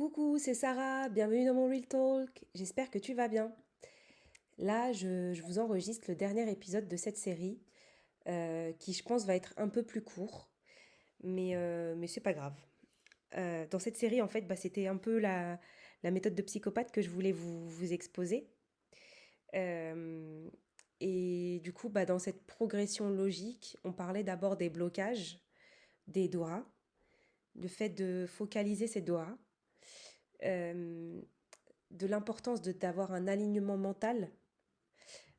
Coucou, c'est Sarah, bienvenue dans mon Real Talk. J'espère que tu vas bien. Là, je vous enregistre le dernier épisode de cette série qui, je pense, va être un peu plus court, mais c'est pas grave. Dans cette série, en fait, c'était un peu la méthode de psychopathe que je voulais vous exposer. Euh, et du coup, dans cette progression logique, on parlait d'abord des blocages, des doigts, le fait de focaliser ces doigts. euh, de l'importance d'avoir un alignement mental,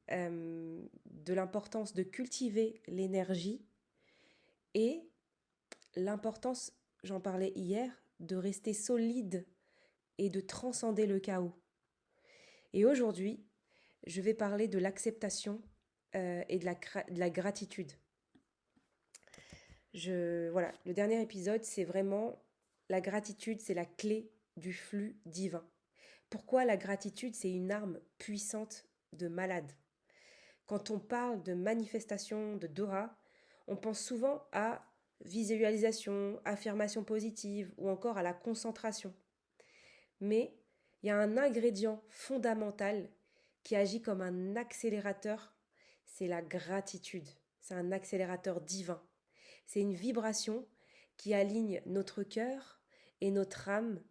de l'importance de cultiver l'énergie et l'importance, j'en parlais hier, de rester solide et de transcender le chaos. Et aujourd'hui, je vais parler de l'acceptation et de la gratitude. Voilà, le dernier épisode, c'est vraiment la gratitude, c'est la clé du flux divin. Pourquoi la gratitude, c'est une arme puissante de malade. Quand on parle de manifestation de Dora, on pense souvent à visualisation, affirmation positive ou encore à la concentration. Mais il y a un ingrédient fondamental qui agit comme un accélérateur, c'est la gratitude. C'est un accélérateur divin. C'est une vibration qui aligne notre cœur et notre âme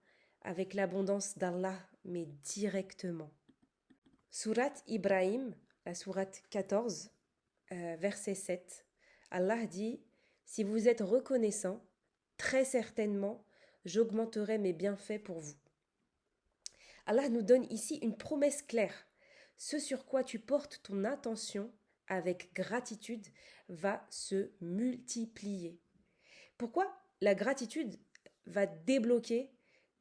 avec l'abondance d'Allah, mais directement. Surat Ibrahim, la sourate 14, verset 7, Allah dit: si vous êtes reconnaissant, très certainement, j'augmenterai mes bienfaits pour vous. Allah nous donne ici une promesse claire. Ce sur quoi tu portes ton attention avec gratitude va se multiplier. Pourquoi la gratitude va débloquer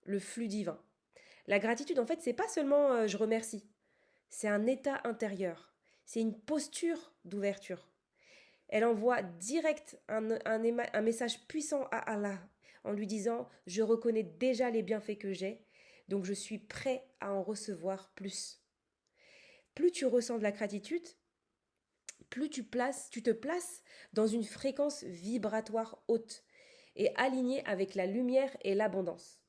le flux divin? La gratitude, en fait, c'est pas seulement je remercie. C'est un état intérieur. C'est une posture d'ouverture. Elle envoie direct un message puissant à Allah en lui disant: je reconnais déjà les bienfaits que j'ai, donc je suis prêt à en recevoir plus. Plus tu ressens de la gratitude, plus tu te places dans une fréquence vibratoire haute et alignée avec la lumière et l'abondance.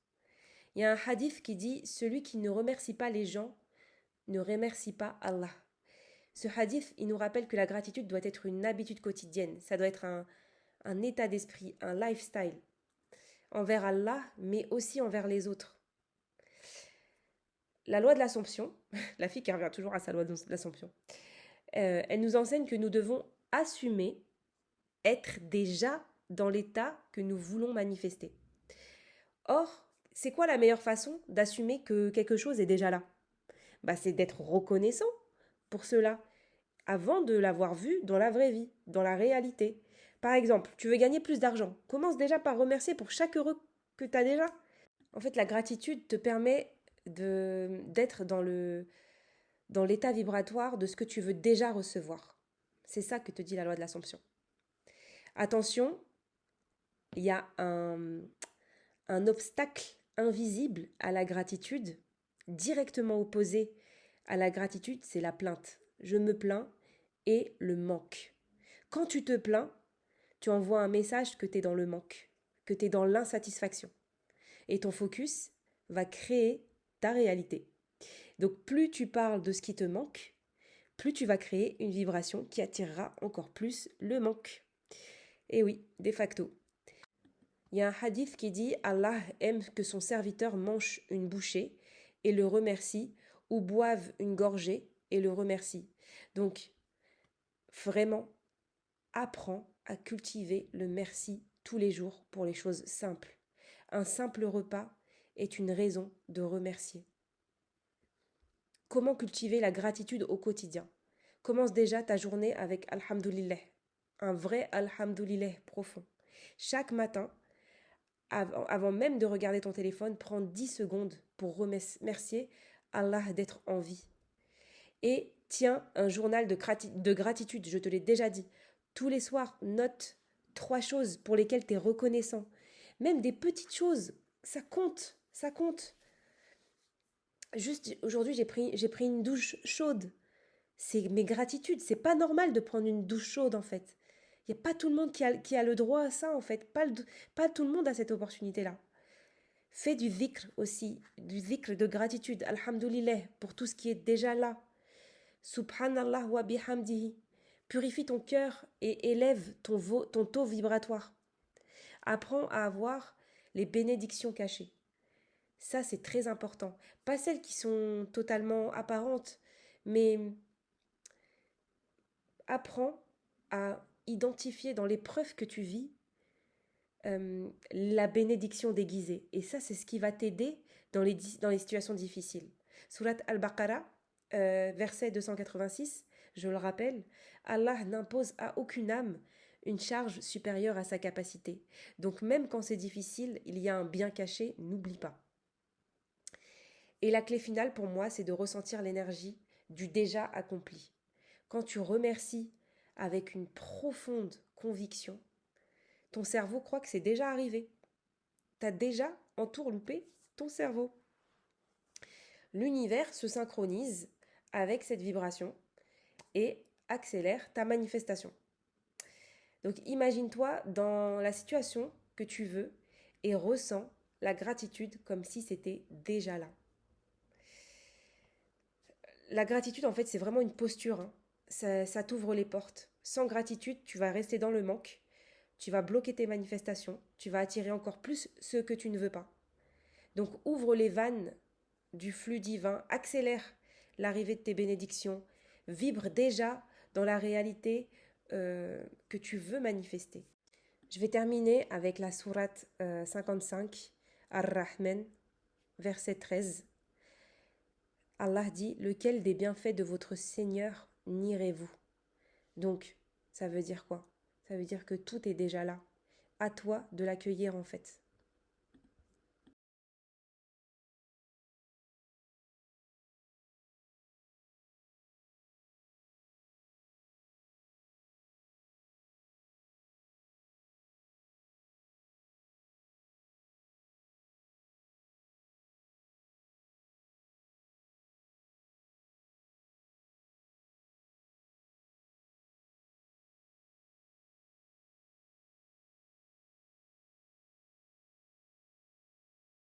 Il y a un hadith qui dit: celui qui ne remercie pas les gens ne remercie pas Allah. Ce hadith, il nous rappelle que la gratitude doit être une habitude quotidienne, ça doit être un état d'esprit, un lifestyle, envers Allah, mais aussi envers les autres. La loi de l'Assomption, la fille qui revient toujours à sa loi de l'Assomption, elle nous enseigne que nous devons assumer être déjà dans l'état que nous voulons manifester. Or, c'est quoi la meilleure façon d'assumer que quelque chose est déjà là? C'est d'être reconnaissant pour cela, avant de l'avoir vu dans la vraie vie, dans la réalité. Par exemple, tu veux gagner plus d'argent. Commence déjà par remercier pour chaque euro que tu as déjà. En fait, la gratitude te permet d'être dans l'état vibratoire de ce que tu veux déjà recevoir. C'est ça que te dit la loi de l'Assomption. Attention, il y a un obstacle invisible à la gratitude, directement opposé à la gratitude, c'est la plainte. Je me plains et le manque. Quand tu te plains, tu envoies un message que tu es dans le manque, que tu es dans l'insatisfaction. Et ton focus va créer ta réalité. Donc plus tu parles de ce qui te manque, plus tu vas créer une vibration qui attirera encore plus le manque. Et oui, de facto. Il y a un hadith qui dit: Allah aime que son serviteur mange une bouchée et le remercie, ou boive une gorgée et le remercie. Donc, vraiment, apprends à cultiver le merci tous les jours pour les choses simples. Un simple repas est une raison de remercier. Comment cultiver la gratitude au quotidien? Commence déjà ta journée avec Alhamdulillah, un vrai Alhamdulillah profond. Chaque matin, avant même de regarder ton téléphone, prends 10 secondes pour remercier Allah d'être en vie. Et tiens un journal de gratitude, je te l'ai déjà dit. Tous les soirs, note 3 choses pour lesquelles tu es reconnaissant. Même des petites choses, ça compte, ça compte. Juste aujourd'hui, j'ai pris une douche chaude. C'est mes gratitudes. C'est pas normal de prendre une douche chaude en fait. Il n'y a pas tout le monde qui a le droit à ça en fait. Pas tout le monde a cette opportunité-là. Fais du dhikr aussi, du dhikr de gratitude, alhamdulillah, pour tout ce qui est déjà là. Subhanallah wa bihamdihi. Purifie ton cœur et élève ton taux vibratoire. Apprends à avoir les bénédictions cachées. Ça, c'est très important. Pas celles qui sont totalement apparentes, mais apprends à identifier dans l'épreuve que tu vis la bénédiction déguisée. Et ça, c'est ce qui va t'aider dans les situations difficiles. Surat Al-Baqarah, verset 286, je le rappelle, Allah n'impose à aucune âme une charge supérieure à sa capacité. Donc même quand c'est difficile, il y a un bien caché, n'oublie pas. Et la clé finale pour moi, c'est de ressentir l'énergie du déjà accompli. Quand tu remercies avec une profonde conviction, ton cerveau croit que c'est déjà arrivé. Tu as déjà entourloupé ton cerveau. L'univers se synchronise avec cette vibration et accélère ta manifestation. Donc imagine-toi dans la situation que tu veux et ressens la gratitude comme si c'était déjà là. La gratitude, en fait, c'est vraiment une posture. Hein. Ça t'ouvre les portes. Sans gratitude, tu vas rester dans le manque. Tu vas bloquer tes manifestations. Tu vas attirer encore plus ce que tu ne veux pas. Donc ouvre les vannes du flux divin. Accélère l'arrivée de tes bénédictions. Vibre déjà dans la réalité que tu veux manifester. Je vais terminer avec la sourate 55, Ar-Rahman, verset 13. Allah dit, lequel des bienfaits de votre Seigneur nierez-vous? Donc, ça veut dire quoi? Ça veut dire que tout est déjà là. À toi de l'accueillir en fait.